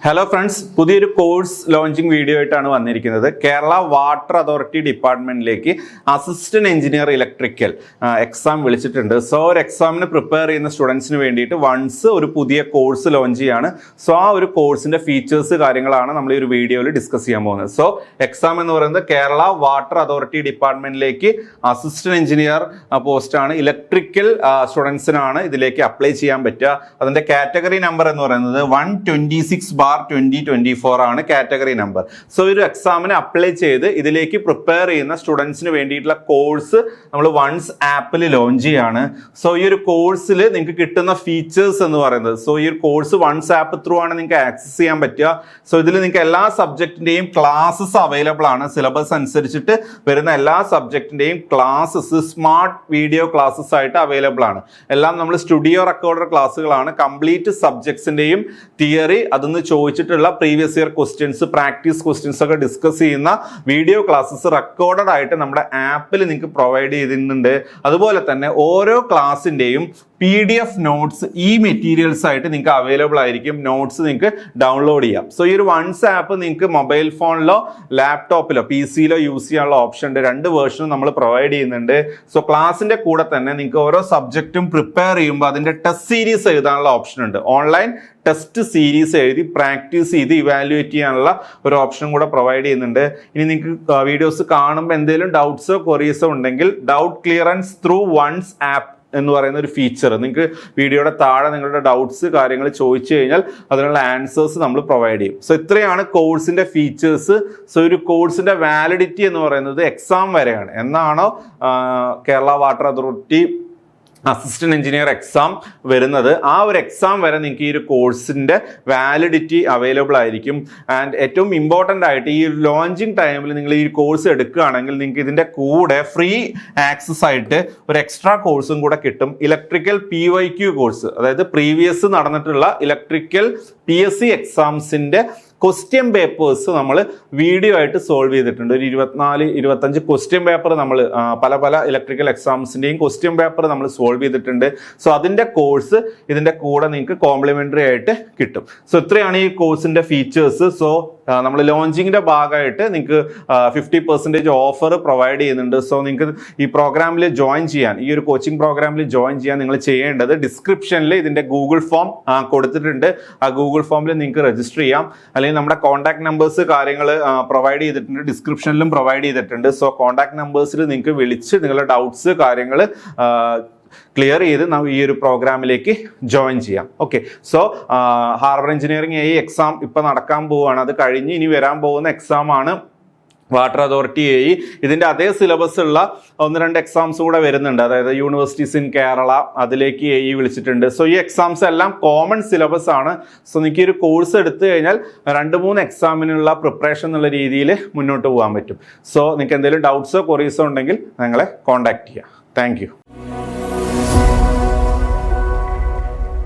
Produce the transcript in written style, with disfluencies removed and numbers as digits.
Hello friends, പുതിയൊരു course launching video ആയിട്ടാണ് വന്നിരിക്കുന്നത്. കേരള വാട്ടർ അതോറിറ്റി ഡിപ്പാർട്ട്മെന്റിലേക്ക് അസിസ്റ്റന്റ് എഞ്ചിനീയർ ഇലക്ട്രിക്കൽ എക്സാം വിളിച്ചിട്ടുണ്ട്. സോ ഒരു എക്സാമിന് പ്രിപ്പയർ ചെയ്യുന്ന സ്റ്റുഡൻസിന് വേണ്ടിയിട്ട് വൺസ് ഒരു പുതിയ കോഴ്സ് ലോഞ്ച് ചെയ്യാണ്. സോ ആ ഒരു കോഴ്സിന്റെ ഫീച്ചേഴ്സ് കാര്യങ്ങളാണ് നമ്മൾ ഈ ഒരു വീഡിയോയിൽ ഡിസ്കസ് ചെയ്യാൻ പോകുന്നത്. സോ എക്സാം എന്ന് പറയുന്നത് കേരള വാട്ടർ അതോറിറ്റി ഡിപ്പാർട്ട്മെന്റിലേക്ക് അസിസ്റ്റന്റ് എഞ്ചിനീയർ പോസ്റ്റാണ്. ഇലക്ട്രിക്കൽ സ്റ്റുഡൻസിനാണ് ഇതിലേക്ക് അപ്ലൈ ചെയ്യാൻ പറ്റുക. അതിന്റെ കാറ്റഗറി നമ്പർ എന്ന് പറയുന്നത് 126/2024 ആണ് കാറ്റഗറി നമ്പർ. സോ ഒരു എക്സാമിന് അപ്ലൈ ചെയ്ത് ഇതിലേക്ക് പ്രിപ്പയർ ചെയ്യുന്ന സ്റ്റുഡൻസിന് വേണ്ടിയിട്ടുള്ള കോഴ്സ് നമ്മൾ വൺസ് ആപ്പിൽ ലോഞ്ച് ചെയ്യാണ്. സോ ഈ ഒരു കോഴ്സിൽ നിങ്ങൾക്ക് കിട്ടുന്ന ഫീച്ചേഴ്സ് എന്ന് പറയുന്നത്, സോ ഈ ഒരു കോഴ്സ് വൺസ് ആപ്പ് ത്രൂ ആണ് നിങ്ങൾക്ക് ആക്സസ് ചെയ്യാൻ പറ്റുക. സോ ഇതിൽ നിങ്ങൾക്ക് എല്ലാ സബ്ജക്റ്റിന്റെയും ക്ലാസ്സസ് അവൈലബിൾ ആണ്. സിലബസ് അനുസരിച്ചിട്ട് വരുന്ന എല്ലാ സബ്ജക്റ്റിന്റെയും ക്ലാസ്സസ് സ്മാർട്ട് വീഡിയോ ക്ലാസ്സസ് ആയിട്ട് അവൈലബിൾ ആണ്. എല്ലാം നമ്മൾ സ്റ്റുഡിയോ റെക്കോർഡർ ക്ലാസ്സുകളാണ്. കംപ്ലീറ്റ് സബ്ജക്ട്സിന്റെയും തിയറി അതൊന്ന് ചോദിച്ചിട്ടുള്ള previous year questions, practice questions ഒക്കെ ഡിസ്കസ് ചെയ്യുന്ന വീഡിയോ ക്ലാസ്സസ് റെക്കോർഡഡ് ആയിട്ട് നമ്മുടെ ആപ്പിൽ നിങ്ങൾക്ക് പ്രൊവൈഡ് ചെയ്തിട്ടുണ്ട്. അതുപോലെ തന്നെ ഓരോ ക്ലാസ്സിന്റെയും PDF നോട്ട്സ് ഈ മെറ്റീരിയൽസ് ആയിട്ട് നിങ്ങൾക്ക് അവൈലബിൾ ആയിരിക്കും. നോട്ട്സ് നിങ്ങൾക്ക് ഡൗൺലോഡ് ചെയ്യാം. സോ ഈ ഒരു വൺസ് ആപ്പ് നിങ്ങൾക്ക് മൊബൈൽ ഫോണിലോ ലാപ്ടോപ്പിലോ PC-ലോ യൂസ് ചെയ്യാനുള്ള ഓപ്ഷൻ ഉണ്ട്. 2 വേർഷനും നമ്മൾ പ്രൊവൈഡ് ചെയ്യുന്നുണ്ട്. സോ ക്ലാസിന്റെ കൂടെ തന്നെ നിങ്ങൾക്ക് ഓരോ സബ്ജക്റ്റും പ്രിപ്പയർ ചെയ്യുമ്പോൾ അതിന്റെ ടെസ്റ്റ് സീരീസ് എഴുതാനുള്ള ഓപ്ഷൻ ഉണ്ട്. ഓൺലൈൻ ടെസ്റ്റ് സീരീസ് എഴുതി പ്രാക്ടീസ് ചെയ്ത് ഇവാലുവേറ്റ് ചെയ്യാനുള്ള ഒരു ഓപ്ഷൻ കൂടെ പ്രൊവൈഡ് ചെയ്യുന്നുണ്ട്. ഇനി നിങ്ങൾക്ക് വീഡിയോസ് കാണുമ്പോൾ എന്തെങ്കിലും ഡൗട്ട്സോ ക്വറീസോ ഉണ്ടെങ്കിൽ ഡൗട്ട് ക്ലിയറൻസ് ത്രൂ വൺസ് ആപ്പ് എന്ന് പറയുന്ന ഒരു ഫീച്ചർ നിങ്ങൾക്ക് വീഡിയോയുടെ താഴെ നിങ്ങളുടെ ഡൗട്ട്സ് കാര്യങ്ങൾ ചോദിച്ചു കഴിഞ്ഞാൽ അതിനുള്ള ആൻസേഴ്സ് നമ്മൾ പ്രൊവൈഡ് ചെയ്യും. സോ ഇത്രയാണ് കോഴ്സിന്റെ ഫീച്ചേഴ്സ്. സോ ഒരു കോഴ്സിന്റെ വാലിഡിറ്റി എന്ന് പറയുന്നത് എക്സാം വരെയാണ്. എന്നാണോ Kerala water authority assistant engineer exam വരുന്നത്, ആ ഒരു എക്സാം വരെ നിങ്ങൾക്ക് ഈ ഒരു കോഴ്സിന്റെ വാലിഡിറ്റി അവൈലബിൾ ആയിരിക്കും. ആൻഡ് ഏറ്റവും ഇമ്പോർട്ടൻ്റ് ആയിട്ട് ഈ ലോഞ്ചിങ് ടൈമിൽ നിങ്ങൾ ഈ കോഴ്സ് എടുക്കുകയാണെങ്കിൽ നിങ്ങൾക്ക് ഇതിന്റെ കൂടെ ഫ്രീ ആക്സസ് ആയിട്ട് ഒരു എക്സ്ട്രാ കോഴ്സും കൂടെ കിട്ടും. ഇലക്ട്രിക്കൽ PYQ കോഴ്സ്, അതായത് പ്രീവിയസ് നടന്നിട്ടുള്ള ഇലക്ട്രിക്കൽ PSC എക്സാംസിന്റെ ക്വസ്റ്റ്യൻ പേപ്പേഴ്സ് നമ്മൾ വീഡിയോ ആയിട്ട് സോൾവ് ചെയ്തിട്ടുണ്ട്. ഒരു 24-25 ക്വസ്റ്റ്യൻ പേപ്പർ നമ്മൾ പല ഇലക്ട്രിക്കൽ എക്സാംസിൻ്റെയും ക്വസ്റ്റ്യൻ പേപ്പർ നമ്മൾ സോൾവ് ചെയ്തിട്ടുണ്ട്. സോ അതിൻ്റെ കോഴ്സ് ഇതിൻ്റെ കൂടെ നിങ്ങൾക്ക് കോംപ്ലിമെൻ്ററി ആയിട്ട് കിട്ടും. സോ ഇത്രയാണ് ഈ കോഴ്സിൻ്റെ ഫീച്ചേഴ്സ്. സോ നമ്മൾ ലോഞ്ചിങ്ങിൻ്റെ ഭാഗമായിട്ട് നിങ്ങൾക്ക് 50% ഓഫർ പ്രൊവൈഡ് ചെയ്യുന്നുണ്ട്. സോ നിങ്ങൾക്ക് ഈ പ്രോഗ്രാമിൽ ജോയിൻ ചെയ്യാൻ, ഈ ഒരു കോച്ചിങ് പ്രോഗ്രാമിൽ ജോയിൻ ചെയ്യാൻ നിങ്ങൾ ചെയ്യേണ്ടത് ഡിസ്ക്രിപ്ഷനിൽ ഇതിൻ്റെ ഗൂഗിൾ ഫോം കൊടുത്തിട്ടുണ്ട്. ആ ഗൂഗിൾ ഫോമിൽ നിങ്ങൾക്ക് രജിസ്റ്റർ ചെയ്യാം. അല്ലെങ്കിൽ നമ്മുടെ കോൺടാക്ട് നമ്പേഴ്സ് കാര്യങ്ങൾ പ്രൊവൈഡ് ചെയ്തിട്ടുണ്ട്, ഡിസ്ക്രിപ്ഷനിലും പ്രൊവൈഡ് ചെയ്തിട്ടുണ്ട്. സോ കോൺടാക്ട് നമ്പേഴ്സിൽ നിങ്ങൾക്ക് വിളിച്ച് നിങ്ങളുടെ ഡൗട്ട്സ് കാര്യങ്ങൾ ക്ലിയർ ചെയ്ത് ഈ ഒരു പ്രോഗ്രാമിലേക്ക് ജോയിൻ ചെയ്യാം. Okay, so harbour engineering exam ഇപ്പം നടക്കാൻ പോവുകയാണ്. അത് കഴിഞ്ഞ് ഇനി വരാൻ പോകുന്ന എക്സാമാണ് വാട്ടർ അതോറിറ്റി ഇതിൻ്റെ അതേ സിലബസ് ഉള്ള 1-2 എക്സാംസ് കൂടെ വരുന്നുണ്ട്. അതായത് യൂണിവേഴ്സിറ്റീസ് ഇൻ കേരള, അതിലേക്ക് വിളിച്ചിട്ടുണ്ട്. സോ ഈ എക്സാംസ് എല്ലാം കോമൺ സിലബസ് ആണ്. സോ നിങ്ങൾക്ക് ഒരു കോഴ്സ് എടുത്തു കഴിഞ്ഞാൽ 2-3 എക്സാമിനുള്ള പ്രിപ്പറേഷൻ എന്നുള്ള രീതിയിൽ മുന്നോട്ട് പോകാൻ പറ്റും. സോ നിങ്ങൾക്ക് എന്തെങ്കിലും ഡൗട്ട്സോ ക്വറീസോ ഉണ്ടെങ്കിൽ നിങ്ങളെ കോൺടാക്ട് ചെയ്യാം. Thank you.